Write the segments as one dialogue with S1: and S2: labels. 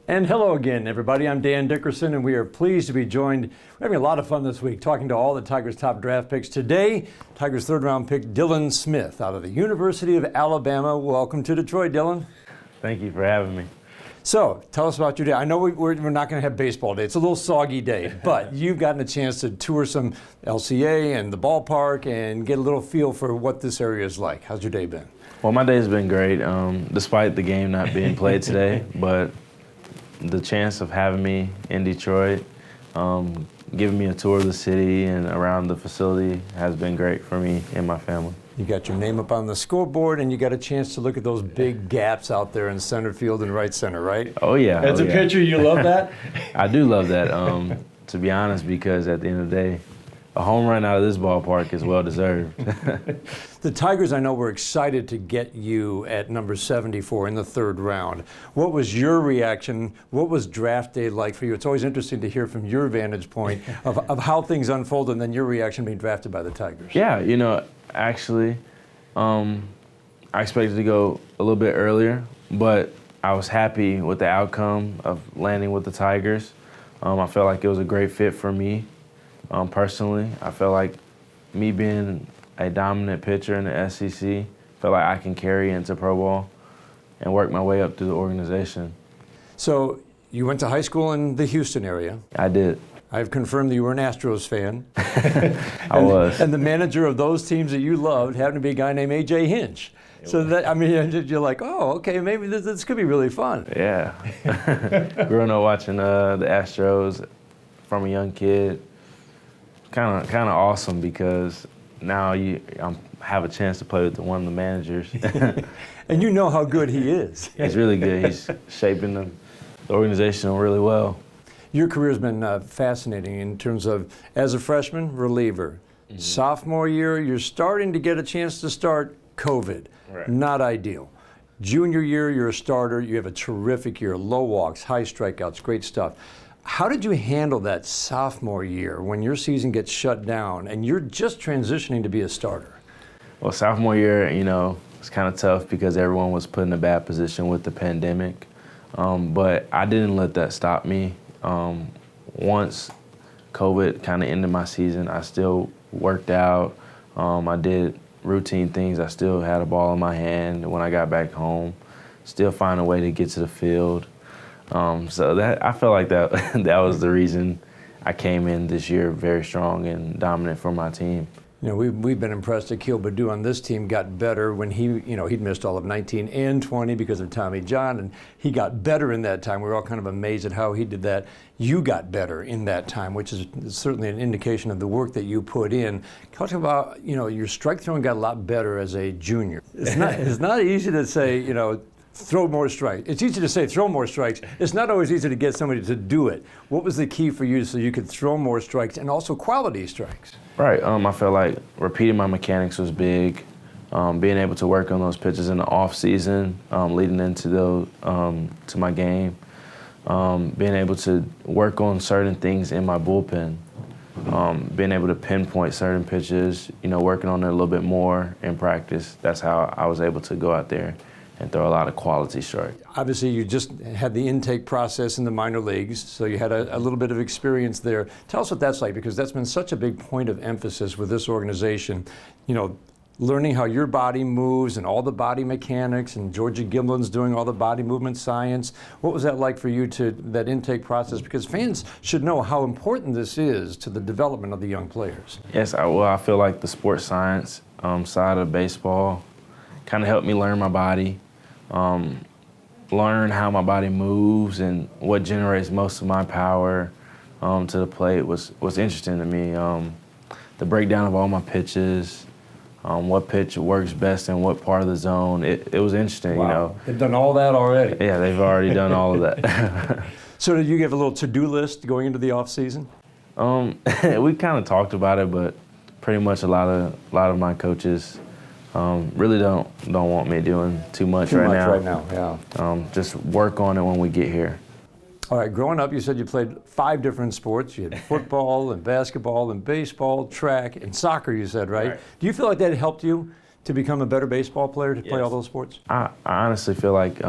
S1: And hello again, everybody. I'm Dan Dickerson, and we are pleased to be joined. We're having a lot of fun this week talking to all the Tigers' top draft picks. Today, Tigers' third-round pick, Dylan Smith, out of the University of Alabama. Welcome to Detroit, Dylan.
S2: Thank you for having me.
S1: So, tell us about your day. I know we're not going to have baseball day. It's a little soggy day, but you've gotten a chance to tour some LCA and the ballpark and get a little feel for what this area is like. How's your day been?
S2: Well, my day's been great, despite the game not being played today, but the chance of having me in Detroit, giving me a tour of the city and around the facility has been great for me and my family.
S1: You got your name up on the scoreboard, and you got a chance to look at those big gaps out there in center field and right center, right?
S2: Oh, yeah.
S1: As a pitcher, you love that?
S2: I do love that, to be honest, because at the end of the day, a home run out of this ballpark is well-deserved.
S1: The Tigers, I know, were excited to get you at number 74 in the third round. What was your reaction? What was draft day like for you? It's always interesting to hear from your vantage point of how things unfolded and then your reaction being drafted by the Tigers.
S2: Yeah, actually, I expected to go a little bit earlier, but I was happy with the outcome of landing with the Tigers. I felt like it was a great fit for me. Personally, I feel like me being a dominant pitcher in the SEC, feel like I can carry into pro ball and work my way up through the organization.
S1: So you went to high school in the Houston area.
S2: I did.
S1: I've confirmed that you were an Astros fan.
S2: I was.
S1: And the manager of those teams that you loved happened to be a guy named AJ Hinch. So that, I mean, you're like, oh, okay, maybe this could be really fun.
S2: Yeah. Growing up watching the Astros from a young kid, kind of awesome because now I have a chance to play with one of the managers.
S1: And you know how good he is.
S2: He's really good. He's shaping the organization really well.
S1: Your career has been fascinating in terms of, as a freshman, reliever. Mm-hmm. Sophomore year, you're starting to get a chance to start COVID.
S2: Right.
S1: Not ideal. Junior year, you're a starter. You have a terrific year, low walks, high strikeouts, great stuff. How did you handle that sophomore year when your season gets shut down and you're just transitioning to be a starter?
S2: Well, sophomore year, it's kind of tough because everyone was put in a bad position with the pandemic. But I didn't let that stop me. Once COVID kind of ended my season, I still worked out. I did routine things. I still had a ball in my hand when I got back home. Still find a way to get to the field. So that I felt like that was the reason I came in this year very strong and dominant for my team.
S1: We've been impressed that Akil Baddoo on this team got better when he'd missed all of 19 and 20 because of Tommy John, and he got better in that time. We were all kind of amazed at how he did that. You got better in that time, which is certainly an indication of the work that you put in. Talk about, your strike throwing got a lot better as a junior. It's not easy to say, throw more strikes. It's easy to say throw more strikes. It's not always easy to get somebody to do it. What was the key for you so you could throw more strikes and also quality strikes?
S2: Right. I felt like repeating my mechanics was big. Being able to work on those pitches in the off season, leading into to my game. Being able to work on certain things in my bullpen. Being able to pinpoint certain pitches, working on it a little bit more in practice. That's how I was able to go out there and throw a lot of quality strikes.
S1: Obviously, you just had the intake process in the minor leagues, so you had a little bit of experience there. Tell us what that's like, because that's been such a big point of emphasis with this organization. Learning how your body moves and all the body mechanics, and Georgia Gimlin's doing all the body movement science. What was that like for you, that intake process? Because fans should know how important this is to the development of the young players.
S2: Yes, I feel like the sports science side of baseball kind of helped me learn my body. Learn how my body moves and what generates most of my power to the plate was interesting to me. The breakdown of all my pitches, what pitch works best in what part of the zone. It was interesting,
S1: Wow. They've done all that already.
S2: Yeah, they've already done all of that.
S1: So did you give a little to-do list going into the off season?
S2: We kind of talked about it, but pretty much a lot of my coaches really don't want me doing too much right now.
S1: Yeah.
S2: Just work on it when we get here.
S1: All right, growing up, you said you played 5 different sports. You had football and basketball and baseball, track, and soccer, you said, right? Do you feel like that helped you to become a better baseball player, to play all those sports?
S2: I honestly feel like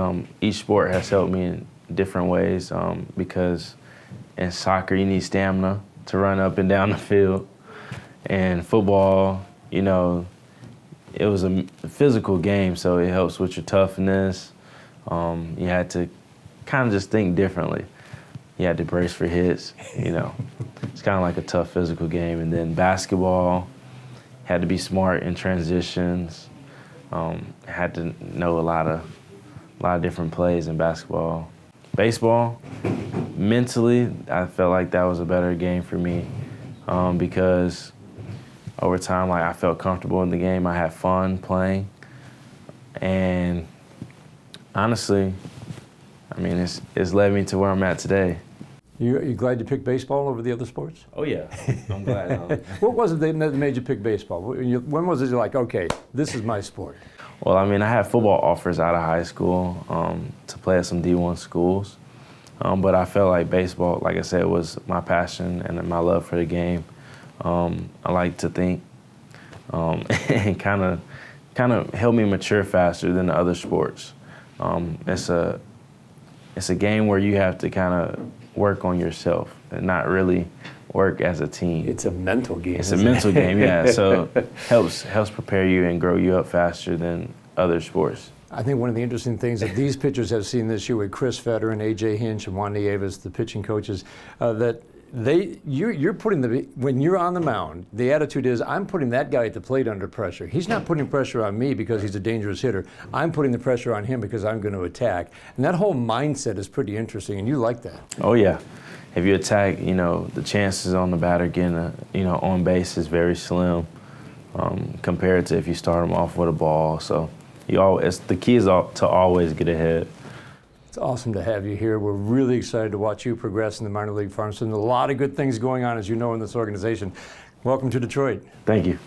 S2: each sport has helped me different ways because in soccer you need stamina to run up and down the field. And football, you know, it was a physical game, so it helps with your toughness. You had to kind of just think differently. You had to brace for hits, you know. It's kind of like a tough physical game. And then basketball, had to be smart in transitions. Had to know a lot of different plays in basketball. Baseball, mentally, I felt like that was a better game for me because over time, like, I felt comfortable in the game. I had fun playing. And honestly, I mean, it's led me to where I'm at today.
S1: You glad you picked baseball over the other sports?
S2: Oh, yeah. I'm glad.
S1: What was it that made you pick baseball? When was it like, okay, this is my sport?
S2: Well, I mean, I had football offers out of high school to play at some D1 schools. But I felt like baseball, like I said, was my passion and my love for the game. I like to think and kind of helped me mature faster than the other sports. It's a game where you have to kind of work on yourself and not really work as a team.
S1: It's a mental game.
S2: It's a mental game, yeah. So helps prepare you and grow you up faster than other sports.
S1: I think one of the interesting things that these pitchers have seen this year with Chris Fetter and AJ Hinch and Juan Nieves, the pitching coaches, that you're putting when you're on the mound, the attitude is, I'm putting that guy at the plate under pressure. He's not putting pressure on me because he's a dangerous hitter. I'm putting the pressure on him because I'm going to attack. And that whole mindset is pretty interesting, and you like that.
S2: Oh, yeah. If you attack, you know, the chances on the batter getting on base is very slim compared to if you start them off with a ball. So the key is to always get ahead.
S1: It's awesome to have you here. We're really excited to watch you progress in the minor league farm system. A lot of good things going on, as you know, in this organization. Welcome to Detroit.
S2: Thank you.